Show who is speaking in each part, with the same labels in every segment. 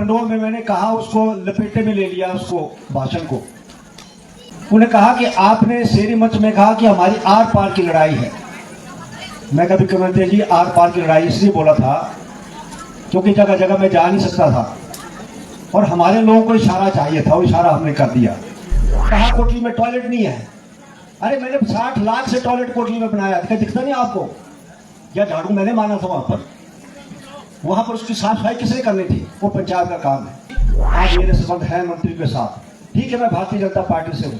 Speaker 1: पंडोल में मैंने कहा, उसको लपेटे में ले लिया उसको भाषण को। उन्हें कहा कि आपने शेरी मंच में कहा कि हमारी आर पार की लड़ाई है। मैं कभी मुख्यमंत्री जी आर पार की लड़ाई इसलिए बोला था क्योंकि जगह जगह मैं जा नहीं सकता था और हमारे लोगों को इशारा चाहिए था, वो इशारा हमने कर दिया। कहा कोटली में टॉयलेट नहीं है। अरे मैंने 60 लाख से टॉयलेट कोटली में बनाया, क्या दिखता नहीं आपको? या झाड़ू मैंने माना था वहां पर उसकी साफ सफाई किसने करनी थी? वो पंचायत का काम है। आज मेरे संबंध है मंत्री के साथ, ठीक है मैं भारतीय जनता पार्टी से हूँ,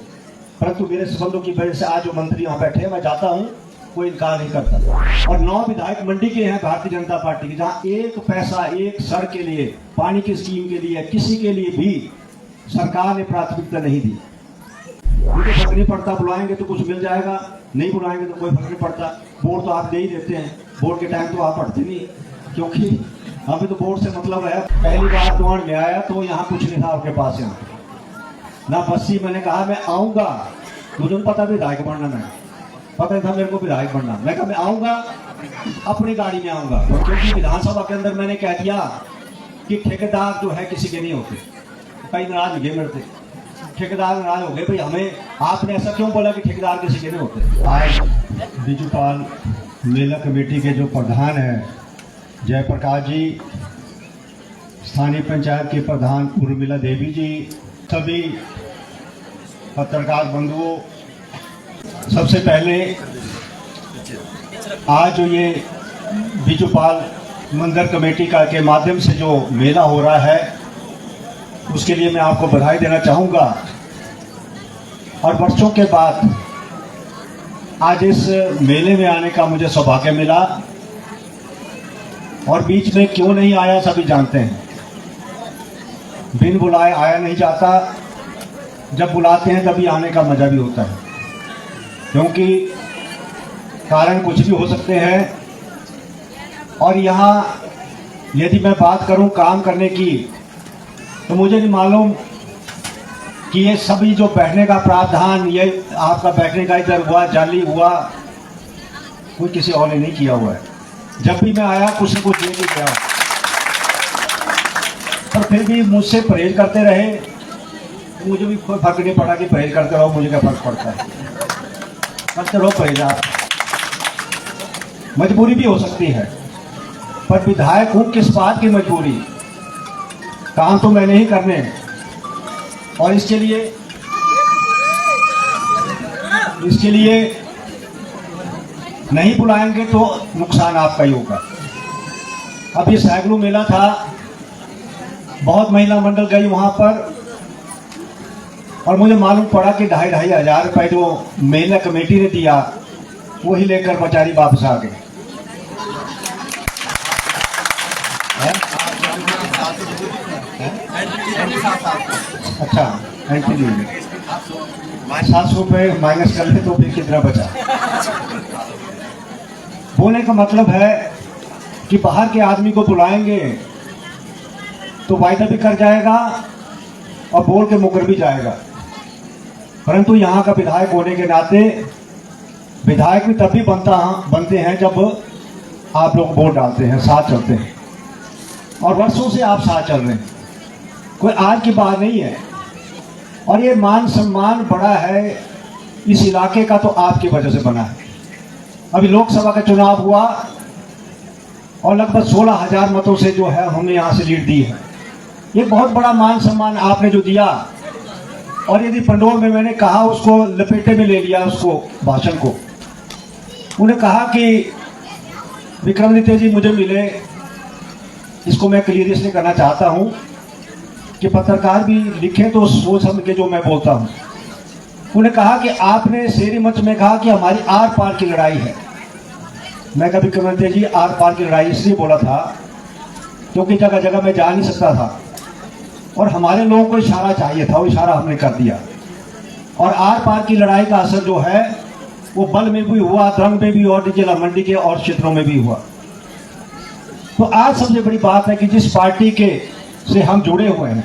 Speaker 1: परंतु मेरे संबंधों की वजह से आज जो मंत्री वहां बैठे हैं मैं जाता हूँ, कोई इनकार नहीं करता। और 9 विधायक मंडी के हैं भारतीय जनता पार्टी के, जहां एक पैसा एक सड़क के लिए, पानी की स्कीम के लिए, किसी के लिए भी सरकार ने प्राथमिकता नहीं दी। मुझे फर्क नहीं पड़ता, बुलाएंगे तो कुछ मिल जाएगा, नहीं बुलाएंगे तो कोई फर्क नहीं पड़ता। वोट तो आप दे ही देते हैं, वोट के टाइम तो आप पढ़ते नहीं, क्योंकि हमें तो वोट से मतलब है। पहली बार द्वार में आया तो यहाँ कुछ नहीं था आपके पास, यहाँ ना बस्सी। मैंने कहा मैं आऊंगा, मुझे पता विधायक बनना, मैं पता नहीं था मेरे को विधायक बनना। मैं कहा मैं आऊंगा, अपनी गाड़ी में आऊंगा, क्योंकि विधानसभा के अंदर मैंने कह दिया कि ठेकेदार जो है किसी के नहीं होते। कई नाराज हो गए मेरे से, ठेकेदार नाराज हो गए, भाई हमें आपने ऐसा क्यों बोला कि ठेकेदार किसी के नहीं होते। आज बिजुपाल मेला कमेटी के जो प्रधान है जयप्रकाश जी, स्थानीय पंचायत के प्रधान उर्मिला देवी जी, सभी पत्रकार बंधुओं, सबसे पहले आज जो ये बिजुपाल मंदिर कमेटी का के माध्यम से जो मेला हो रहा है उसके लिए मैं आपको बधाई देना चाहूँगा। और वर्षों के बाद आज इस मेले में आने का मुझे सौभाग्य मिला, और बीच में क्यों नहीं आया सभी जानते हैं। बिन बुलाए आया नहीं जाता, जब बुलाते हैं तभी आने का मजा भी होता है, क्योंकि कारण कुछ भी हो सकते हैं। और यहाँ यदि मैं बात करूं काम करने की, तो मुझे नहीं मालूम कि ये सभी जो बैठने का प्रावधान, ये आपका बैठने का इधर हुआ, जाली हुआ, कोई किसी और ने नहीं किया हुआ है। जब भी मैं आया कुछ न कुछ दे के गया, पर फिर भी मुझसे परहेज करते रहे, तो मुझे भी कोई फर्क नहीं पड़ा कि परहेज करते रहो, मुझे क्या फर्क पड़ता है, करते रहो परहेज। आप मजबूरी भी हो सकती है, पर विधायक हूं, किस बात की मजबूरी? काम तो मैंने ही करने, और इसके लिए नहीं बुलाएंगे तो नुकसान आपका ही होगा। अभी सैगलू मेला था, बहुत महिला मंडल गई वहां पर, और मुझे मालूम पड़ा कि 2,500 हजार रुपए जो मेला कमेटी ने दिया वही लेकर बेचारी वापस आ गई। अच्छा, एंट्री ली 700 रुपये माइनस कर ले तो फिर कितना बचा। बोलने का मतलब है कि बाहर के आदमी को बुलाएंगे तो वायदा भी कर जाएगा और बोल के मुकर भी जाएगा, परंतु यहाँ का विधायक होने के नाते विधायक भी तभी बनते हैं जब आप लोग वोट डालते हैं, साथ चलते हैं, और वर्षों से आप साथ चल रहे हैं, कोई आज की बात नहीं है। और ये मान सम्मान बड़ा है इस इलाके का तो आपकी वजह से बना है। अभी लोकसभा का चुनाव हुआ और लगभग 16,000 मतों से जो है हमने यहाँ से लीड दी है। ये बहुत बड़ा मान सम्मान आपने जो दिया। और यदि पंडोल में मैंने कहा, उसको लपेटे में ले लिया उसको भाषण को। उन्हें कहा कि विक्रमादित्य जी मुझे मिले, इसको मैं क्लियर इसलिए करना चाहता हूँ कि पत्रकार भी लिखे तो सोच समझ के जो मैं बोलता हूँ। उन्हें कहा कि आपने शेरी मंच में कहा कि हमारी आर पार की लड़ाई है। मैं कभी मुख्यमंत्री जी आर पार की लड़ाई इसलिए बोला था क्योंकि जगह जगह मैं जा नहीं सकता था और हमारे लोगों को इशारा चाहिए था, वो इशारा हमने कर दिया। और आर पार की लड़ाई का असर जो है वो बल में भी हुआ, द्रंग में भी और जिला मंडी के और क्षेत्रों में भी हुआ। तो आज सबसे बड़ी बात है कि जिस पार्टी के से हम जुड़े हुए हैं,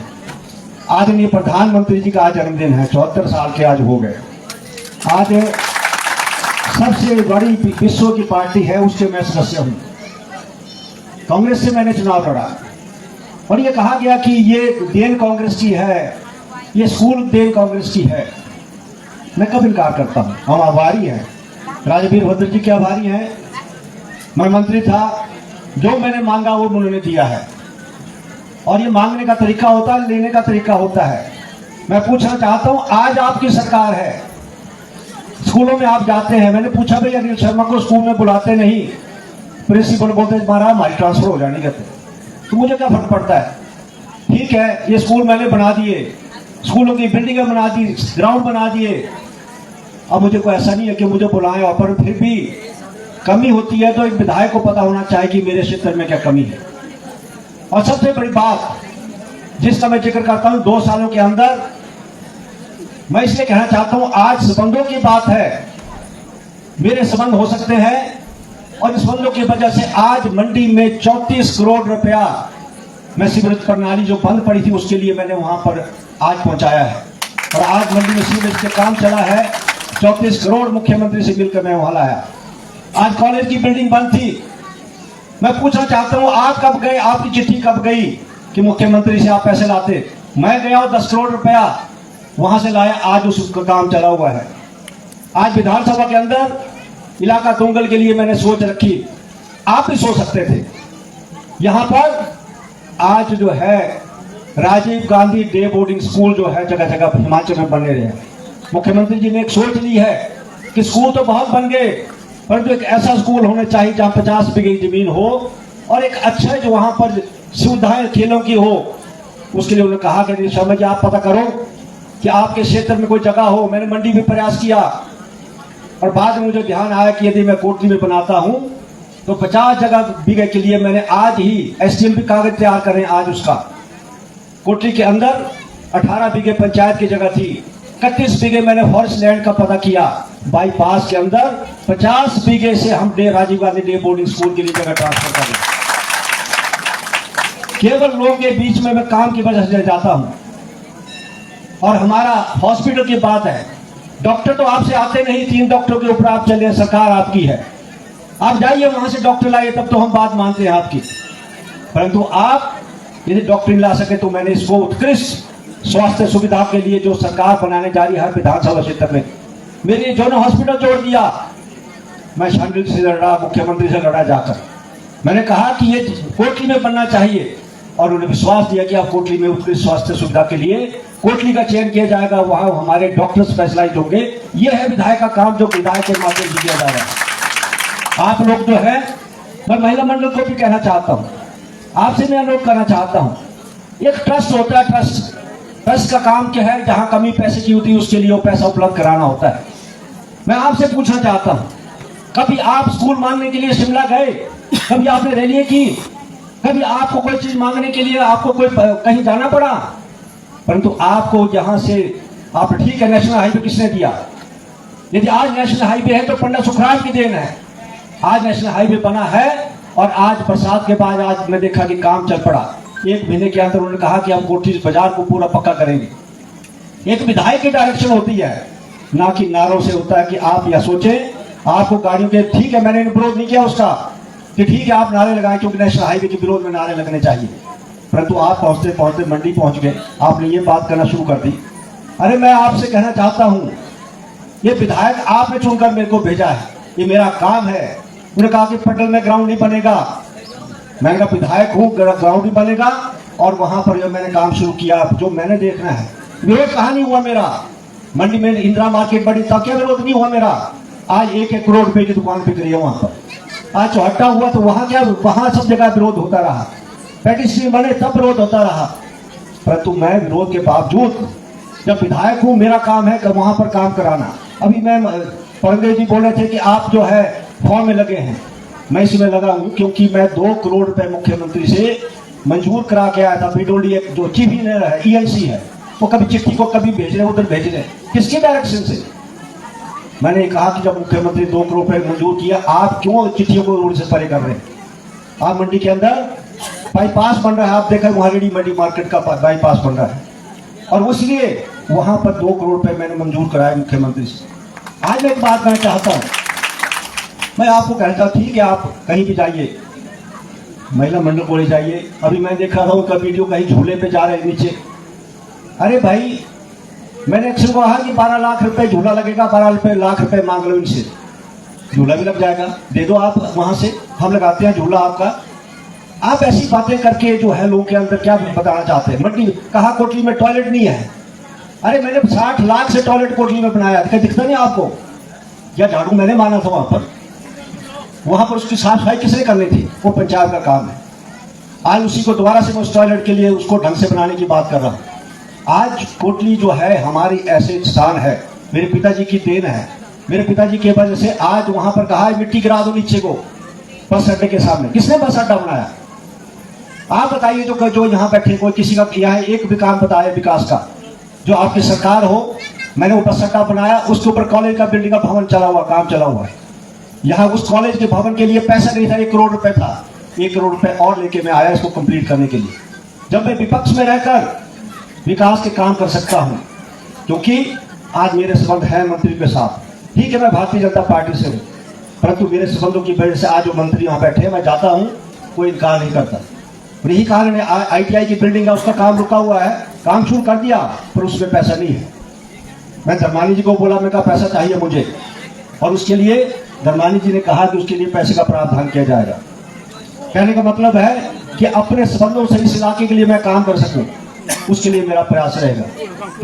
Speaker 1: आदरणीय प्रधानमंत्री जी का आज जन्मदिन है, 74 साल के आज हो गए। आज सबसे बड़ी विश्व की पार्टी है, उसके मैं सदस्य हूं। कांग्रेस से मैंने चुनाव लड़ा और ये कहा गया कि ये देन कांग्रेस की है, ये स्कूल देन कांग्रेस की है। मैं कब इनकार करता हूँ? हम आभारी हैं, राजा वीरभद्र जी के आभारी हैं। मैं मंत्री था, जो मैंने मांगा वो उन्होंने दिया है, और ये मांगने का तरीका होता है, लेने का तरीका होता है। मैं पूछना चाहता हूँ, आज आपकी सरकार है, स्कूलों में आप जाते हैं, मैंने पूछा भाई अनिल शर्मा को स्कूल में बुलाते नहीं, प्रिंसिपल बोलते महाराज हमारी ट्रांसफर हो जानी कहते, तो मुझे क्या फर्क पड़ता है? ठीक है, ये स्कूल मैंने बना दिए, स्कूलों की बिल्डिंगें बना दी, ग्राउंड बना दिए। अब मुझे कोई ऐसा नहीं है कि मुझे बुलाएं, और पर फिर भी कमी होती है तो एक विधायक को पता होना चाहिए कि मेरे क्षेत्र में क्या कमी है। और सबसे बड़ी बात जिसका मैं जिक्र करता हूं, 2 सालों के अंदर मैं इसलिए कहना चाहता हूं, आज संबंधों की बात है, मेरे संबंध हो सकते हैं, और इस संबंधों की वजह से आज मंडी में 34 करोड़ रुपया मैं सीवरेज प्रणाली जो बंद पड़ी थी उसके लिए मैंने वहां पर आज पहुंचाया है। और आज मंडी में सीवरेज के काम चला है, 34 करोड़ मुख्यमंत्री से मिलकर मैं वहां लाया। आज कॉलेज की बिल्डिंग बंद थी, मैं पूछना चाहता हूं आप कब गए, आपकी चिट्ठी कब गई कि मुख्यमंत्री से आप पैसे लाते? मैं गया और 10 करोड़ रुपया वहां से लाया, आज उसका काम चला हुआ है। आज विधानसभा के अंदर इलाका तुंगल के लिए मैंने सोच रखी, आप भी सोच सकते थे। यहां पर आज जो है Rajiv Gandhi day boarding school जो है जगह जगह हिमाचल में बने रहे। मुख्यमंत्री जी ने एक सोच ली है कि स्कूल तो बहुत बन गए, परंतु एक ऐसा स्कूल होना चाहिए जहां 50 बीघे जमीन हो और एक अच्छा जो वहां पर सुविधाएं खेलों की हो। उसके लिए उन्होंने कहा कि शर्मा जी आप पता करो कि आपके क्षेत्र में कोई जगह हो। मैंने मंडी में प्रयास किया और बाद में मुझे ध्यान आया कि यदि मैं कोटली में बनाता हूं तो 50 जगह बीघे के लिए मैंने आज ही एसडीएम भी कागज तैयार करें। आज उसका कोटली के अंदर 18 बीघे पंचायत की जगह थी, 31 बीघे मैंने फॉरेस्ट लैंड का पता किया। बाईपास के अंदर 50 बीघे से हम Rajiv Gandhi day boarding school के लिए जगह ट्रांसफर करें। केवल लोगों के बीच में मैं काम की वजह से जाता हूं। और हमारा हॉस्पिटल की बात है, डॉक्टर तो आपसे आते नहीं, 3 डॉक्टरों के ऊपर आप चले, सरकार आपकी है, आप जाइए वहां से डॉक्टर लाइए, तब तो हम बात मानते हैं आपकी। परंतु आप यदि डॉक्टर ला सके तो मैंने इसको उत्कृष्ट स्वास्थ्य सुविधा के लिए जो सरकार बनाने जा रही है हर विधानसभा क्षेत्र में, मेरे जो हॉस्पिटल जोड़ दिया। मैं शांडिल से लड़ा, मुख्यमंत्री से लड़ा जाकर, मैंने कहा कि ये कोटली में बनना चाहिए, और उन्हें विश्वास दिया कि आप कोटली में उत्कृष्ट स्वास्थ्य सुविधा के लिए कोटली का चयन किया जाएगा, वहां हमारे डॉक्टर स्पेशलाइज होंगे। यह है विधायक का काम जो विधायक के माध्यम से किया जा रहा है। आप लोग जो है, मैं महिला मंडल को भी कहना चाहता हूं, आपसे मैं अनुरोध करना चाहता हूं, एक ट्रस्ट होता है, ट्रस्ट का काम क्या है, जहां कमी पैसे की होती है उसके लिए वो पैसा उपलब्ध कराना होता है। मैं आपसे पूछना चाहता हूं, कभी आप स्कूल मांगने के लिए शिमला गए? कभी आपने रैली की? कभी आपको कोई चीज मांगने के लिए आपको कोई कहीं जाना पड़ा? परंतु आपको यहां से आप ठीक है, नेशनल हाईवे किसने दिया? यदि आज नेशनल हाईवे है तो पंडित सुखराज की देन है। आज नेशनल हाईवे बना है और आज बरसात के बाद आज मैं देखा कि काम चल पड़ा। 1 महीने के अंदर उन्होंने कहा कि हम कोठी बाजार को पूरा पक्का करेंगे। एक विधायक की डायरेक्शन होती है, ना कि नारों से होता है कि आप यह सोचें आपको गाड़ियों के, ठीक है मैंने विरोध नहीं किया उसका कि ठीक है आप नारे लगाएं क्योंकि नेशनल हाईवे के विरोध में नारे लगने चाहिए, परंतु आप पहुंचते पहुंचते मंडी पहुंच गए, आपने ये बात करना शुरू कर दी। अरे मैं आपसे कहना चाहता हूं, ये विधायक आपने चुनकर मेरे को भेजा है, ये मेरा काम है। उन्होंने कहा कि पटल में ग्राउंड नहीं बनेगा, मैंने कहा विधायक हूं, ग्राउंड नहीं बनेगा। और वहां पर जो मैंने काम शुरू किया, जो मैंने देखना है, विरोध कहां नहीं हुआ मेरा। मंडी में इंदिरा मार्केट बड़ी था, क्या विरोध नहीं हुआ मेरा? आज 1-1 करोड़ रुपए की दुकान बिक रही है वहां पर। आज चौहट्टा हुआ तो वहां क्या, वहां सब जगह विरोध होता रहा, पेटिशन बने तब विरोध होता रहा। परंतु मैं विरोध के बावजूद जब विधायक हूं, मेरा काम है कि वहां पर काम कराना। अभी मैं परमदेव जी बोल रहे थे कि आप जो है फॉर्म में लगे हैं, मैं इसमें लगा हूं क्योंकि मैं 2 करोड़ रुपए मुख्यमंत्री से मंजूर करा के आया था। बीडोली जो चीफ इंजीनियर है, ईएनसी है, वो कभी चिट्ठी को कभी भेज रहे उधर भेज रहे, किसके डायरेक्शन से? मैंने कहा कि जब मुख्यमंत्री 2 करोड़ रुपए मंजूर किया, आप क्यों चिट्ठियों को रोड से परे कर रहे हैं? आप मंडी के अंदर बाईपास बन रहा है, आप देखा वहां रेडी मंडी मार्केट का बाईपास बन रहा है, और इसलिए वहां पर 2 करोड़ रुपए मैंने मंजूर कराया मुख्यमंत्री से। आज मैं एक बात कहना चाहता हूं, मैं आपको कहता, ठीक है आप कहीं भी जाइए, महिला मंडल को ले जाइए। अभी मैं देख रहा था उनका वीडियो, कहीं झूले पे जा रहे हैं नीचे। अरे भाई, मैंने अक्सर कहा कि 12 लाख रुपए झूला लगेगा, 12 लाख रुपए मांग लो इनसे, झूला भी लग जाएगा, दे दो आप वहां से, हम लगाते हैं झूला आपका। आप ऐसी बातें करके जो है लोगों के अंदर क्या बताना चाहते हैं? मट्टी कहा कोटली में टॉयलेट नहीं है। अरे मैंने 60 लाख से टॉयलेट कोटली में बनाया, क्या दिखता नहीं आपको? क्या झाड़ू मैंने माना था वहां पर उसकी साफ सफाई किसने करनी थी? वो पंचायत का काम है। आज उसी को दोबारा से मैं उस टॉयलेट के लिए उसको ढंग से बनाने की बात कर रहा हूं। आज कोटली जो है हमारी ऐसे स्थान है, मेरे पिताजी की देन है। मेरे पिताजी के वजह से आज वहां पर कहा है मिट्टी गिरा दो नीचे को, बस अड्डे के सामने। किसने बस अड्डा बनाया? आप बताइए, जो यहाँ बैठे कोई किसी का किया है एक भी काम बताया विकास का? जो आपकी सरकार हो, मैंने वो बस अड्डा बनाया, उसके ऊपर कॉलेज का बिल्डिंग का भवन चला हुआ, काम चला हुआ है। यहाँ उस कॉलेज के भवन के लिए पैसा नहीं था, 1 करोड़ रुपए था। 1 करोड़ रुपए और लेके मैं आया इसको कंप्लीट करने के लिए। जब मैं विपक्ष में रहकर विकास के काम कर सकता हूं, क्योंकि आज मेरे संबंध है मंत्री के साथ। ठीक है, मैं भारतीय जनता पार्टी से हूं, परंतु मेरे संबंधों की वजह से आज जो मंत्री वहां बैठे हैं, मैं जाता हूं, कोई इनकार नहीं करता। और यही कारण है, ITI की बिल्डिंग है, उसका काम रुका हुआ है, काम शुरू कर दिया पर उसमें पैसा नहीं है। मैं धर्मानी जी को बोला, मैं कहा पैसा चाहिए मुझे, और उसके लिए धर्मानी जी ने कहा कि उसके लिए पैसे का प्रावधान किया जाएगा। कहने का मतलब है कि अपने संबंधों से इस इलाके के लिए मैं काम कर सकूं, उसके लिए मेरा प्रयास रहेगा।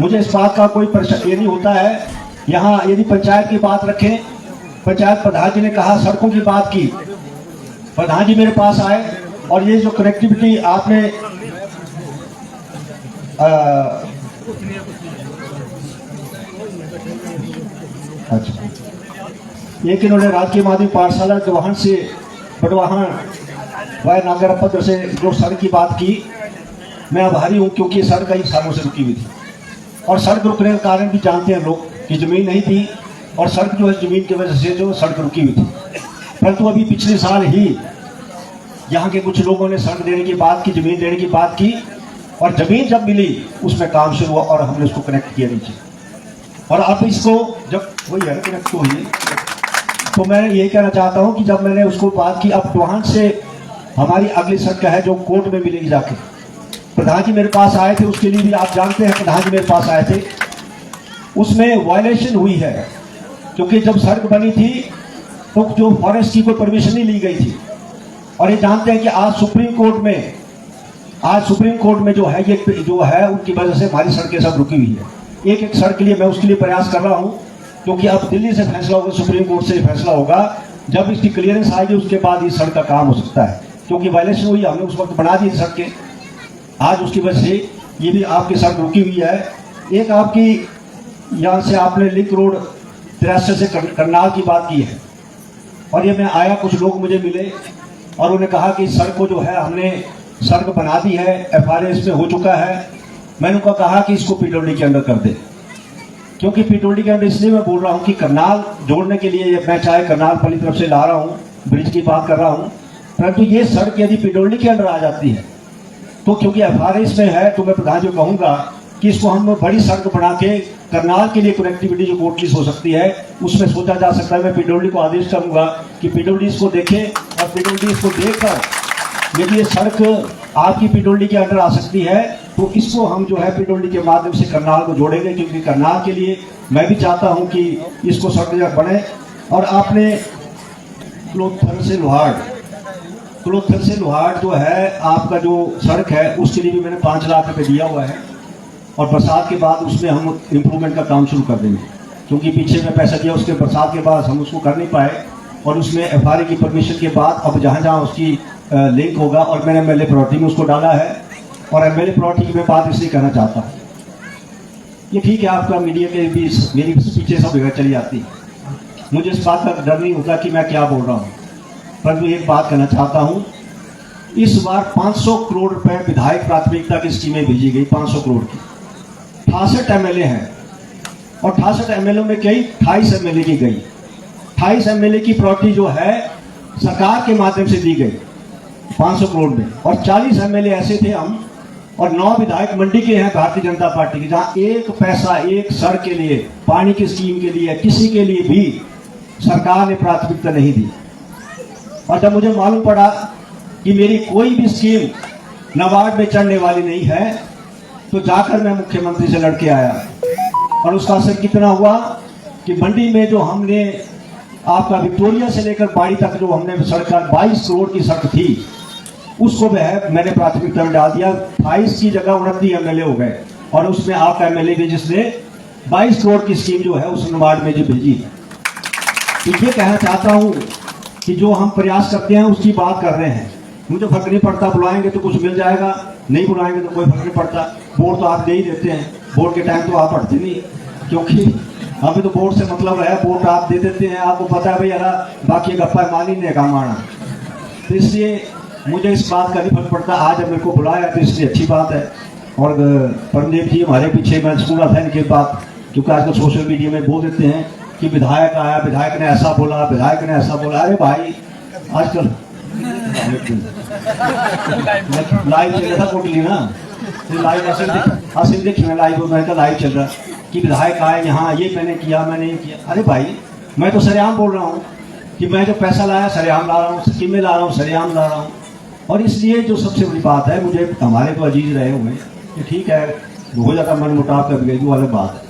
Speaker 1: मुझे इस बात का कोई परेशानी ये नहीं होता है। यहाँ यदि पंचायत की बात रखें, पंचायत प्रधान जी ने कहा, सड़कों की बात की, प्रधान जी मेरे पास आए और ये जो कनेक्टिविटी आपने अच्छा, एक इन्होंने राजकीय माध्यमिक पाठशाला गवाहन से बटवाहन वाय नागरपत्र से जो सड़क की बात की, मैं आभारी हूं, क्योंकि सड़क कई सालों से रुकी हुई थी। और सड़क रुकने का कारण भी जानते हैं लोग कि जमीन नहीं थी, और सड़क जो है जमीन की वजह से जो सड़क रुकी हुई थी। परंतु अभी पिछले साल ही यहाँ के कुछ लोगों ने सड़क देने की बात की, जमीन देने की बात की, और जमीन जब मिली उसमें काम शुरू हुआ और हमने उसको कनेक्ट किया नीचे। और अब इसको जब वही है कनेक्ट तो हुई, तो मैं ये कहना चाहता हूं कि जब मैंने उसको बात की, अब वहां से हमारी अगली सड़क है जो कोर्ट में मिलेगी जाके। प्रधान जी मेरे पास आए थे, उसके लिए भी आप जानते हैं, प्रधान जी मेरे पास आए थे, उसमें वायलेशन हुई है, क्योंकि जब सड़क बनी थी तो जो फॉरेस्ट की कोई परमिशन नहीं ली गई थी। और ये जानते हैं कि आज सुप्रीम कोर्ट में जो है ये जो है उनकी वजह से हमारी सड़कें सब रुकी हुई है। एक एक सड़क के लिए मैं उसके लिए प्रयास कर रहा हूं, क्योंकि अब दिल्ली से फैसला होगा, सुप्रीम कोर्ट से फैसला होगा, जब इसकी क्लियरेंस आएगी उसके बाद इस सड़क का काम हो सकता है। क्योंकि वायलेशन हुई, हमने उस वक्त बना दी सड़कें, आज उसकी वजह से ये भी आपकी सड़क रुकी हुई है। एक आपकी यहाँ से आपने लिंक रोड 83 से करनाल की बात की है, और ये मैं आया, कुछ लोग मुझे मिले और उन्होंने कहा कि सड़क को जो है हमने सड़क बना दी है, FRA इसमें हो चुका है। मैंने उनको कहा कि इसको PWD के अंदर कर दे, क्योंकि PWD के अंदर इसलिए मैं बोल रहा हूँ कि करनाल जोड़ने के लिए मैं चाहे करनाल पली तरफ से ला रहा हूँ, ब्रिज की बात कर रहा हूँ, परंतु ये सड़क यदि PWD के अंदर आ जाती है तो क्योंकि FRA इसमें है, तो मैं प्रधान जी को कहूँगा कि इसको हम बड़ी सड़क बना के करनाल के लिए कनेक्टिविटी जो कोटली हो सकती है उसमें सोचा जा सकता है। मैं PWD को आदेश करूंगा कि PWD इसको देखे, और PWD इसको देखकर यदि ये सड़क आपकी PWD के अंदर आ सकती है तो इसको हम जो है PWD के माध्यम से करनाल को जोड़ेंगे, क्योंकि करनाल के लिए मैं भी चाहता हूं कि इसको सड़क बने। और आपने क्लोथर से लोहाड़ जो है आपका जो सड़क है उसके लिए भी मैंने 5 लाख रुपए दिया हुआ है, और बरसात के बाद उसमें हम इम्प्रूवमेंट का काम शुरू कर देंगे, क्योंकि पीछे में पैसा दिया उसके बरसात के बाद हम उसको कर नहीं पाए, और उसमें FRA की परमिशन के बाद अब जहाँ जहाँ उसकी लिंक होगा, और मैंने MLA प्रॉपर्टी में उसको डाला है। और MLA प्रॉपर्टी की मैं बात इसलिए कहना चाहता हूँ, ये ठीक है आपका मीडिया के भी मेरी पीछे सब जगह चली जाती है, मुझे इस बात का डर नहीं होता कि मैं क्या बोल रहा हूँ, परंतु एक बात कहना चाहता हूँ, इस बार 500 करोड़ रुपए विधायक प्राथमिकता की स्कीमें भेजी गई, 500 करोड़ की। 68 MLA हैं, और 68 MLA में कई 28 MLA की गई। 28 MLA की प्रॉपर्टी जो है सरकार के माध्यम से दी गई 500 करोड़ में, और 40 MLA ऐसे थे हम, और 9 विधायक मंडी के हैं भारतीय जनता पार्टी के, जहां एक पैसा एक सड़क के लिए, पानी की स्कीम के लिए, किसी के लिए भी सरकार ने प्राथमिकता नहीं दी। और जब मुझे मालूम पड़ा कि मेरी कोई भी स्कीम नाबार्ड में चढ़ने वाली नहीं है, तो जाकर मैं मुख्यमंत्री से लड़के आया। और उसका असर कितना हुआ कि मंडी में जो हमने आपका विक्टोरिया से लेकर बाड़ी तक जो हमने सड़क 22 करोड़ की सड़क थी, उसको मैंने प्राथमिकता में डाल दिया। 28 की जगह 29 एमएलए हो गए, और उसमें आप एमएलए भी जिसने 22 करोड़ की स्कीम जो है उस नाबार्ड में जो भेजी। तो ये कहना चाहता हूँ कि जो हम प्रयास करते हैं उसकी बात कर रहे हैं। मुझे फर्क नहीं पड़ता, बुलाएंगे तो कुछ मिल जाएगा, नहीं बुलाएंगे तो कोई फर्क नहीं पड़ता। वोट तो आप दे ही देते हैं, वोट के टाइम तो आप पढ़ते नहीं, क्योंकि हमें तो वोट से मतलब है, वोट आप दे देते हैं, आपको पता है भाई यार बाकी गप्पा मानी ने काम आना। तो इसलिए मुझे इस बात का नहीं फर्क पड़ता। आज जब मेरे को बुलाया तो इसलिए अच्छी बात है। और परमदेव जी हमारे पीछे, मैं सुना था इनके बात, क्योंकि आजकल सोशल मीडिया में बोल देते हैं कि विधायक आया, विधायक ने ऐसा बोला, विधायक ने ऐसा बोला। अरे भाई आजकल लाइव चल रहा था कोटली ना, लाइव हासिल देखिए, लाइव चल रहा कि विधायक आए यहाँ, ये मैंने किया, मैंने ये किया। अरे भाई मैं तो सरेआम बोल रहा हूँ कि मैं जो पैसा लाया सरेआम ला रहा हूँ, स्कीमें ला रहा हूँ सरेआम ला रहा हूँ। और इसलिए जो सबसे बड़ी बात है, मुझे हमारे तो अजीज रहे हुए कि ठीक है हो जाता मन मुटाव कर गई, वो अलग बात है।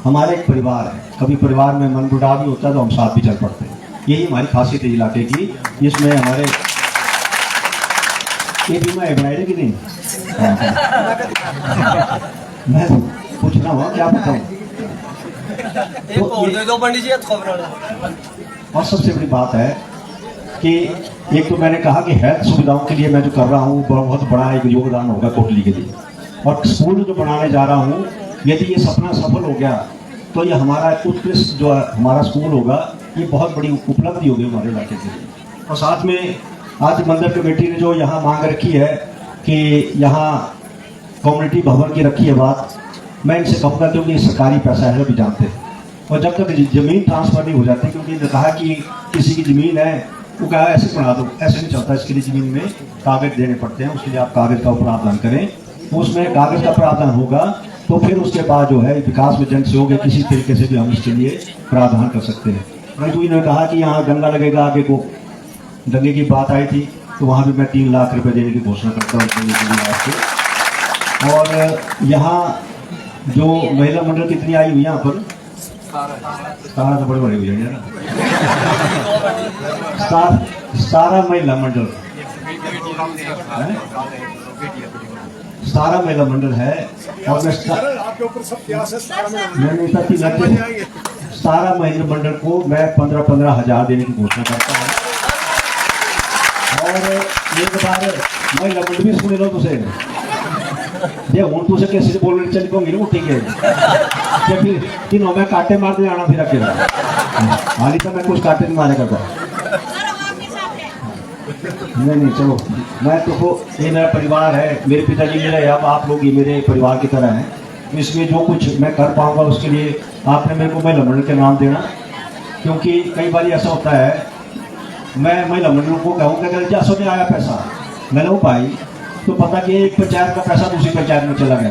Speaker 1: हमारे एक परिवार है, कभी परिवार में मन मुटाव भी होता है तो हम साथ भी चल पड़ते हैं। यही हमारी खासियत है इलाके की। इसमें हमारे ये बीमा है बनाए कि नहीं, मैं पूछना हुआ क्या बताऊँ। और सबसे बड़ी बात है कि एक तो मैंने कहा कि हेल्थ सुविधाओं के लिए मैं जो कर रहा हूँ बहुत बड़ा एक योगदान होगा कोटली के लिए। और स्कूल जो बनाने जा रहा हूँ, यदि ये सपना सफल हो गया तो ये हमारा उत्कृष्ट जो हमारा स्कूल होगा, ये बहुत बड़ी उपलब्धि होगी हमारे इलाके के लिए। और साथ में आज मंदिर कमेटी ने जो यहाँ मांग रखी है कि यहाँ कम्युनिटी भवन की रखी है बात, मैं इनसे कहूँगा क्योंकि सरकारी पैसा है भी जानते हैं। और जब तक जमीन ट्रांसफर नहीं हो जाती, क्योंकि इन्होंने कहा कि किसी की ज़मीन है वो कहा ऐसे बना दो, ऐसे नहीं चलता, इसके लिए ज़मीन में कागज देने पड़ते हैं, उसके लिए आप कागज का प्रावधान करें। उसमें कागज का प्रावधान होगा तो फिर उसके बाद जो है विकास में जन सहयोग किसी तरीके से भी हम इसके लिए प्रावधान कर सकते हैं। परंतु इन्होंने कहा कि यहाँ गंगा लगेगा आगे को, दंगे की बात आई थी, तो वहाँ भी मैं 3 लाख रुपए देने की घोषणा करता हूँ। और यहाँ जो महिला मंडल कितनी आई हुई यहाँ पर, 17 तो बड़े बड़े हो जाएंगे ना, 17 महिला मंडल, 17 महिला मंडल है। और मैं 17 महिला मंडल को मैं 15-15 हजार देने की घोषणा करता हूँ। और एक बार महिला मंडल भी सुन लो तुझे, ये हूँ तुझे कैसे बोलने चली पाऊंगी ना, ठीक है फिर तीनों में काटे मारते आना फिर अकेला, हाल ही तो मैं कुछ काटे नहीं मारे करता। नहीं चलो, मैं तो ये मेरा परिवार है, मेरे पिताजी मेरे, अब आप लोग ये मेरे परिवार की तरह हैं। इसमें जो कुछ मैं कर पाऊंगा उसके लिए आपने मेरे को महिला मंडल के नाम देना, क्योंकि कई बार ऐसा होता है मैं महिला मंडल को कहूँगा कि जैसो में आया पैसा, मैंने वो भाई तो पता कि एक पंचायत का पैसा दूसरी पंचायत में चला गया।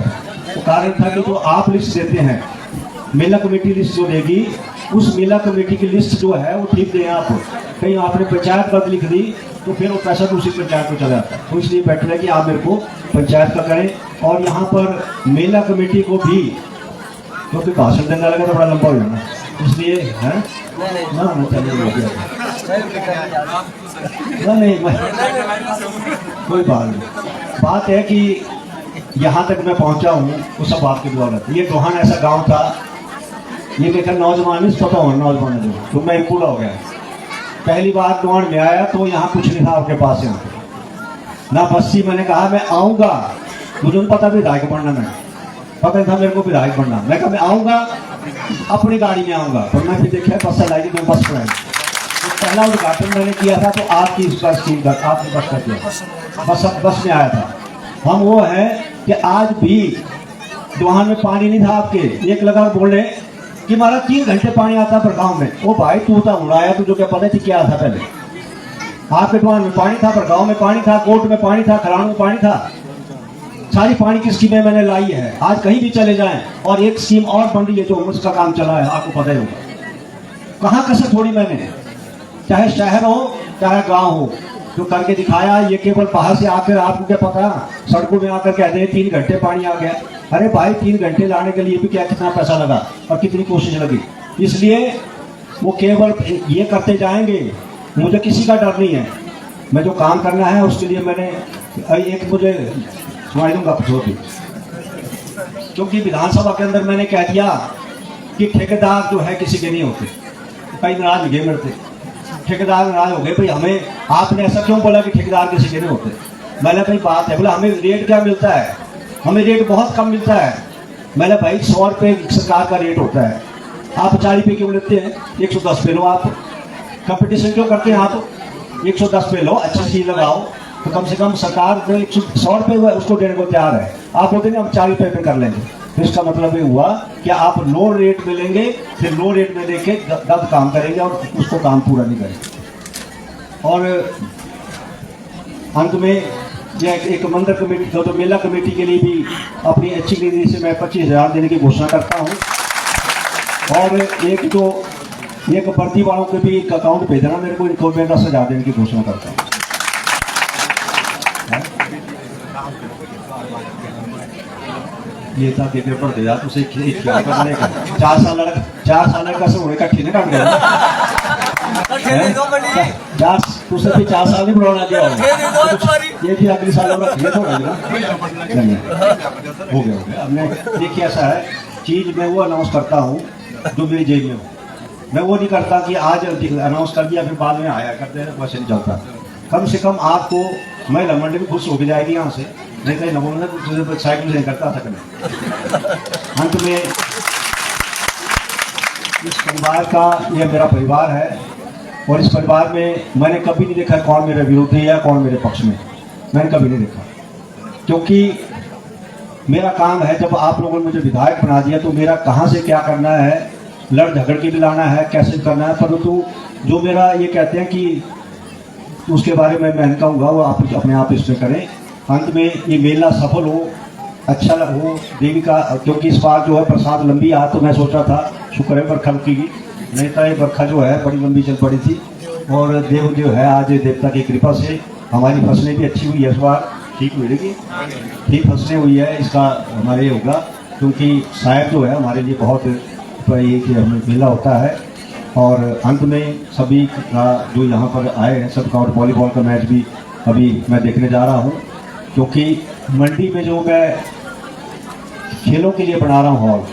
Speaker 1: तो कारण था कि जो आप लिस्ट देते हैं, मेला कमेटी लिस्ट जो देगी, उस मेला कमेटी की लिस्ट जो है वो ठीक दें आप। कहीं आपने पंचायत पद लिख दी तो फिर वो पैसा दूसरी पंचायत को चला जाता है। तो इसलिए बेटर है कि आप मेरे को पंचायत का करें। और यहाँ पर मेला कमेटी को भी, क्योंकि भाषण देने लगा तो बड़ा लंबा हो जाना, इसलिए है ना चलिए नहीं कोई बात नहीं। बात है कि यहाँ तक मैं पहुँचा हूँ वो सब आपकी दुआ। ये दोहान ऐसा गांव था, ये कहकर नौजवान नहीं पता हो नौजवान जो, तो मैं पूरा हो गया। पहली बार दोहान में आया तो यहाँ कुछ नहीं था आपके पास, यहाँ ना बस्ती। मैंने कहा मैं आऊँगा, मुझे पता विधायक बनना, मैं पता था मेरे को विधायक बनना। मैं कहा मैं आऊँगा, अपनी गाड़ी में आऊँगा, पर मैं फिर देखा बस लाएगी तो बस पर तो पहला उद्घाटन मैंने किया था तो आपकी बस की आपने बस कर दिया, बस में आया था। हम वो है कि आज भी दोहान में पानी नहीं था आपके, एक लगा बोले कि हमारा 3 घंटे पानी आता पर गांव में। ओ भाई तू तो उड़ाया, तुझे क्या पता थी क्या था पहले? आपके दोहान में पानी था, पर गांव में पानी था, कोर्ट में पानी था, खराणों में पानी था। सारी पानी की स्कीमें मैंने लाई है, आज कहीं भी चले जाएं। और एक स्कीम और बन रही है जो उसका काम चला है, आपको पता ही होगा। कहाँ कसर छोड़ी मैंने, चाहे शहर हो चाहे गांव हो, जो करके दिखाया, ये केवल बाहर से आकर आपको क्या पता, सड़कों में आकर कहते हैं 3 घंटे पानी आ गया। अरे भाई 3 घंटे लाने के लिए भी क्या कितना पैसा लगा और कितनी कोशिश लगी। इसलिए वो केवल ये करते जाएंगे, मुझे किसी का डर नहीं है। मैं जो काम करना है उसके लिए मैंने एक मुझे सुनाई दूंगा छोटी, क्योंकि विधानसभा के अंदर मैंने कह दिया कि ठेकेदार जो है किसी के नहीं होते। कई नाराज हो गए मेरे से, ठेकेदार नाराज हो गए, भाई हमें आपने ऐसा क्यों बोला कि ठेकेदार किसी के नहीं होते। मैंने भाई बात है, बोला हमें रेट क्या मिलता है, हमें रेट बहुत कम मिलता है। मैंने भाई 100 रुपये सरकार का रेट होता है, आप 40 रुपये क्यों लेते हैं, 110 पे लो। आप कंपटीशन क्यों करते हैं, आप 110 पे लो, अच्छी चीज लगाओ, तो कम से कम सरकार 100 रुपये उसको देने को तैयार है। आप बोलते हैं हम 40 रुपये पे कर लेंगे, तो इसका मतलब ये हुआ कि आप लो रेट में लेंगे, फिर लो रेट में लेके गलत काम करेंगे और उसको काम पूरा नहीं करेंगे। और अंत में यह एक मंदिर कमेटी तो मेला कमेटी के लिए भी अपनी अच्छी निधि से मैं 25,000 देने की घोषणा करता हूँ। और एक वर्दी वालों के भी एक अकाउंट भेजना मेरे को, इनको मैं 10,000 देने की घोषणा करता हूँ। ये था के पेपर दे यार, उसे क्या करने का 4 साल का सब होने का ठीक है ना, तुझसे भी 4 साल नहीं बढ़ाना दिया ये भी अगले साल हो गया। हमने देखिए ऐसा है चीज, मैं वो अनाउंस करता हूँ जो मेरी जेब में हो, मैं वो नहीं करता कि आज अनाउंस कर दिया फिर बाद में आया करते हैं, वैसे नहीं चलता। कम से कम आपको महिला मंडल भी खुश होकर जाएगी यहाँ से, नहीं कहीं नमो साइकिल नहीं करता था कभी। अंत में इस परिवार का, यह मेरा परिवार है और इस परिवार में मैंने कभी नहीं देखा कौन मेरे विरोधी है कौन मेरे पक्ष में, मैंने कभी नहीं देखा। क्योंकि मेरा काम है, जब आप लोगों ने मुझे विधायक बना दिया तो मेरा कहाँ से क्या करना है, लड़ झगड़ के भी लाना है, कैसे करना है, परंतु जो मेरा ये कहते हैं कि उसके बारे में मैं कहूँगा वो आप अपने आप इसमें करें। अंत में ये मेला सफल हो, अच्छा हो देवी का, क्योंकि इस बार जो है प्रसाद लंबी आ, तो मैं सोचा था शुक्र है बरखा रुकेगी, नहीं तो ये बरखा जो है बड़ी लंबी चल पड़ी थी। और देव जो है आज देवता की कृपा से हमारी फसलें भी अच्छी हुई है, इस बार ठीक हुई रहेगी, ठीक फसलें हुई है, इसका हमारे ये होगा। क्योंकि शायद जो है हमारे लिए बहुत ये कि हमें मेला होता है। और अंत में सभी का जो यहाँ पर आए हैं सबका, और वॉलीबॉल का मैच भी अभी मैं देखने जा रहा हूँ, क्योंकि मंडी में जो मैं खेलों के लिए बना रहा हूँ हॉल,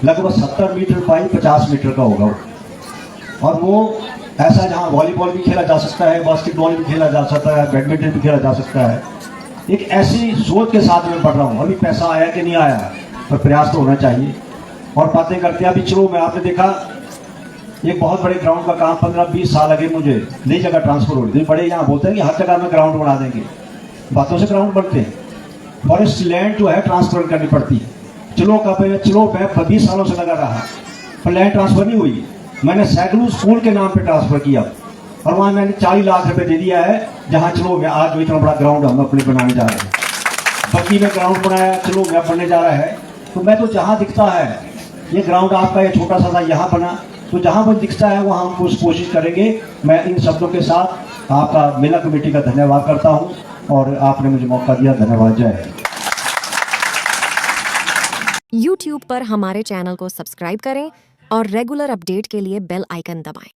Speaker 1: लगभग 70 मीटर बाई 50 मीटर का होगा और वो ऐसा जहाँ वॉलीबॉल भी खेला जा सकता है, बास्केटबॉल भी खेला जा सकता है, बैडमिंटन भी खेला जा सकता है। एक ऐसी सोच के साथ मैं पढ़ रहा हूँ, अभी पैसा आया कि नहीं आया, पर प्रयास तो होना चाहिए। और बातें करते हैं अभी चलो, मैं आपने देखा एक बहुत बड़े ग्राउंड का काम 15-20 साल लगे मुझे, नई जगह ट्रांसफर हो रही थी। बड़े यहाँ बोलते हैं कि हर जगह में ग्राउंड बना देंगे, बातों से ग्राउंड बनते हैं। फॉरेस्ट लैंड जो है ट्रांसफर करनी पड़ती है। चलो मैं 20 सालों से लगा रहा, पर लैंड ट्रांसफर नहीं हुई। मैंने सैकड़ों स्कूल के नाम पे ट्रांसफर किया और वहाँ मैंने 40 लाख रुपए दे दिया है, जहाँ चलो मैं आज जो इतना बड़ा ग्राउंड हम अपने बनाने जा रहे हैं। बल्कि में ग्राउंड बनाया, चलो मैं बनने जा रहा है, तो मैं तो जहाँ दिखता है ये ग्राउंड आपका ये छोटा सा था, यहाँ बना, तो जहाँ पर दिखता है वहाँ हम कुछ कोशिश करेंगे। मैं इन शब्दों के साथ आपका मेला कमेटी का धन्यवाद करता हूँ और आपने मुझे मौका दिया, धन्यवाद। जय।
Speaker 2: YouTube पर हमारे चैनल को सब्सक्राइब करें और रेगुलर अपडेट के लिए बेल आइकन दबाएं।